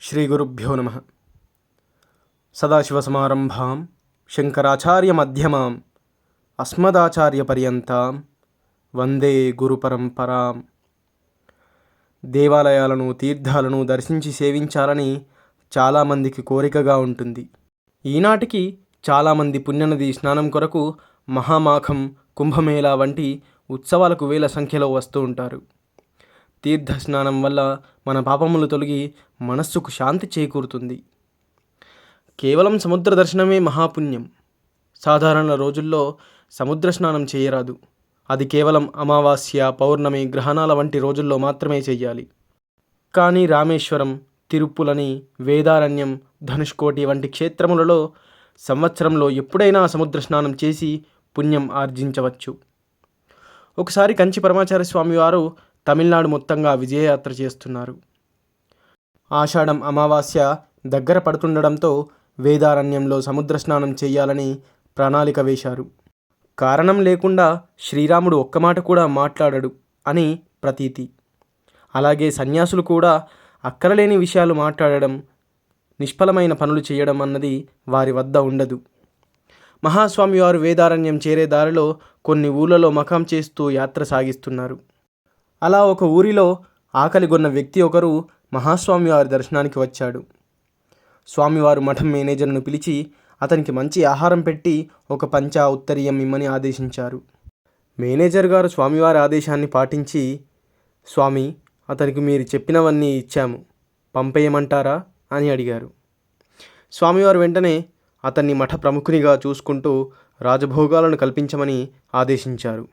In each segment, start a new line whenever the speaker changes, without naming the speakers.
శ్రీగురుభ్యో నమః. సదాశివసమారంభాం శంకరాచార్యమధ్యమాం అస్మదాచార్యపర్యంతాం వందే గురుపరంపరాం. దేవాలయాలను, తీర్థాలను దర్శించి సేవించాలని చాలామందికి కోరికగా ఉంటుంది. ఈనాటికి చాలామంది పుణ్యనది స్నానం కొరకు మహామాఘం, కుంభమేళా వంటి ఉత్సవాలకు వేల సంఖ్యలో వస్తూ ఉంటారు. తీర్థ స్నానం వల్ల మన పాపములు తొలగి మనస్సుకు శాంతి చేకూరుతుంది. కేవలం సముద్ర దర్శనమే మహాపుణ్యం. సాధారణ రోజుల్లో సముద్ర స్నానం చేయరాదు. అది కేవలం అమావాస్య, పౌర్ణమి, గ్రహణాల వంటి రోజుల్లో మాత్రమే చేయాలి. కానీ రామేశ్వరం, తిరుప్పులని, వేదారణ్యం, ధనుష్కోటి వంటి క్షేత్రములలో సంవత్సరంలో ఎప్పుడైనా సముద్ర స్నానం చేసి పుణ్యం ఆర్జించవచ్చు. ఒకసారి కంచి పరమాచార్య స్వామివారు తమిళనాడు మొత్తంగా విజయయాత్ర చేస్తున్నారు. ఆషాఢం అమావాస్య దగ్గర పడుతుండడంతో వేదారణ్యంలో సముద్ర స్నానం చేయాలని ప్రణాళిక వేశారు. కారణం లేకుండా శ్రీరాముడు ఒక్క మాట కూడా మాట్లాడడు అని ప్రతీతి. అలాగే సన్యాసులు కూడా అక్కరలేని విషయాలు మాట్లాడడం, నిష్ఫలమైన పనులు చేయడం అన్నది వారి వద్ద ఉండదు. మహాస్వామి వారు వేదారణ్యం చేరే దారిలో కొన్ని ఊళ్ళలో మకాం చేస్తూ యాత్ర సాగిస్తున్నారు. అలా ఒక ఊరిలో ఆకలిగొన్న వ్యక్తి ఒకరు మహాస్వామి వారి దర్శనానికి వచ్చాడు. స్వామివారు మఠం మేనేజర్ను పిలిచి అతనికి మంచి ఆహారం పెట్టి ఒక పంచా ఉత్తరీయం ఇమ్మని ఆదేశించారు. మేనేజర్ గారు స్వామివారి ఆదేశాన్ని పాటించి, స్వామి, అతనికి మీరు చెప్పినవన్నీ ఇచ్చాము, పంపేయమంటారా అని అడిగారు. స్వామివారు వెంటనే అతన్ని మఠ ప్రముఖునిగా చూసుకుంటూ రాజభోగాలను కల్పించమని ఆదేశించారు.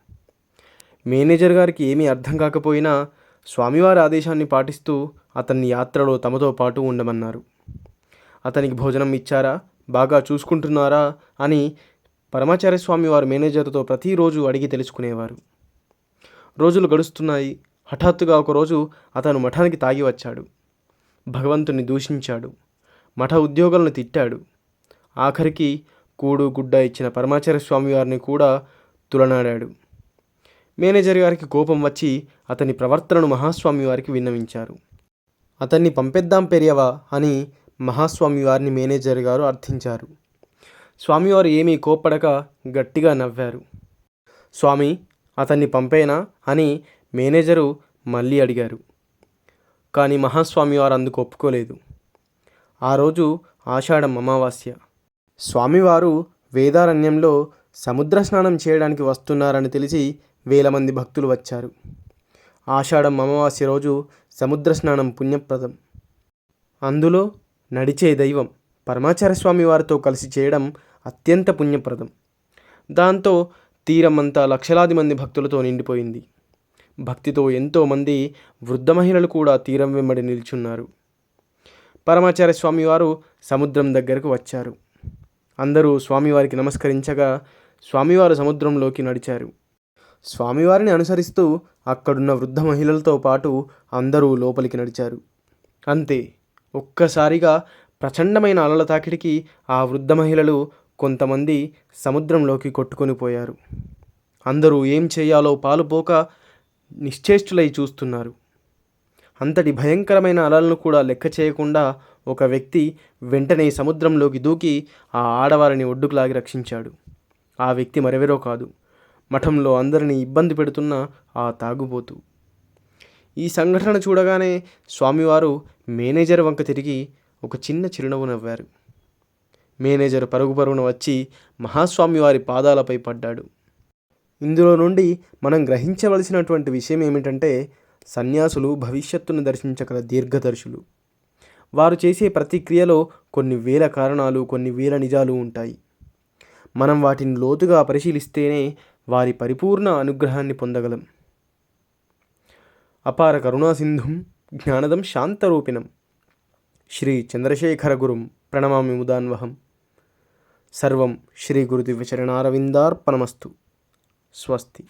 మేనేజర్ గారికి ఏమీ అర్థం కాకపోయినా స్వామివారి ఆదేశాన్ని పాటిస్తూ అతన్ని యాత్రలో తమతో పాటు ఉండమన్నారు. అతనికి భోజనం ఇచ్చారా, బాగా చూసుకుంటున్నారా అని పరమాచార్య స్వామి వారు మేనేజర్తో ప్రతిరోజు అడిగి తెలుసుకునేవారు. రోజులు గడుస్తున్నాయి. హఠాత్తుగా ఒకరోజు అతను మఠానికి తాగి వచ్చాడు. భగవంతుని దూషించాడు. మఠ ఉద్యోగులను తిట్టాడు. ఆఖరికి కూడు గుడ్డ ఇచ్చిన పరమాచార్య స్వామి వారిని కూడా తులనాడాడు. మేనేజర్ గారికి కోపం వచ్చి అతని ప్రవర్తనను మహాస్వామి వారికి విన్నవించారు. అతన్ని పంపేద్దాం పెరియవా అని మహాస్వామి వారిని మేనేజర్ గారు అర్థించారు. స్వామివారు ఏమీ కోప్పడక గట్టిగా నవ్వారు. స్వామి, అతన్ని పంపేనా అని మేనేజరు మళ్ళీ అడిగారు. కానీ మహాస్వామి వారు అందుకు ఒప్పుకోలేదు. ఆ రోజు ఆషాఢం అమావాస్య. స్వామివారు వేదారణ్యంలో సముద్ర స్నానం చేయడానికి వస్తున్నారని తెలిసి వేల మంది భక్తులు వచ్చారు. ఆషాఢం అమావాస్య రోజు సముద్ర స్నానం పుణ్యప్రదం. అందులో నడిచే దైవం పరమాచార్య స్వామి వారితో కలిసి చేయడం అత్యంత పుణ్యప్రదం. దాంతో తీరమంతా లక్షలాది మంది భక్తులతో నిండిపోయింది. భక్తితో ఎంతోమంది వృద్ధ మహిళలు కూడా తీరం వెంబడి నిల్చున్నారు. పరమాచార్య స్వామివారు సముద్రం దగ్గరకు వచ్చారు. అందరూ స్వామివారికి నమస్కరించగా స్వామివారు సముద్రంలోకి నడిచారు. స్వామివారిని అనుసరిస్తూ అక్కడున్న వృద్ధ మహిళలతో పాటు అందరూ లోపలికి నడిచారు. అంతే, ఒక్కసారిగా ప్రచండమైన అలల తాకిడికి ఆ వృద్ధ మహిళలు కొంతమంది సముద్రంలోకి కొట్టుకొని పోయారు. అందరూ ఏం చేయాలో పాలుపోక నిశ్చేష్టులై చూస్తున్నారు. అంతటి భయంకరమైన అలలను కూడా లెక్క చేయకుండా ఒక వ్యక్తి వెంటనే సముద్రంలోకి దూకి ఆ ఆడవారిని ఒడ్డుకు లాగి రక్షించాడు. ఆ వ్యక్తి మరెవరో కాదు, మఠంలో అందరినీ ఇబ్బంది పెడుతున్న ఆ తాగుబోతు. ఈ సంఘటన చూడగానే స్వామివారు మేనేజర్ వంక తిరిగి ఒక చిన్న చిరునవ్వు నవ్వారు. మేనేజర్ పరుగున వచ్చి మహాస్వామివారి పాదాలపై పడ్డాడు. ఇందులో నుండి మనం గ్రహించవలసినటువంటి విషయం ఏమిటంటే, సన్యాసులు భవిష్యత్తును దర్శించగల దీర్ఘదర్శులు. వారు చేసే ప్రతి క్రియలో కొన్ని వేల కారణాలు, కొన్ని వేల నిజాలు ఉంటాయి. మనం వాటిని లోతుగా పరిశీలిస్తేనే వారి పరిపూర్ణ అనుగ్రహాన్ని పొందగలం. అపార కరుణాసింధుం జ్ఞానదం శాంతరూపిణం శ్రీ చంద్రశేఖర గురుం ప్రణమామి ముదాన్వహం. సర్వం శ్రీ గురుదివ్యచరణారవిందార్పణమస్తు. స్వస్తి.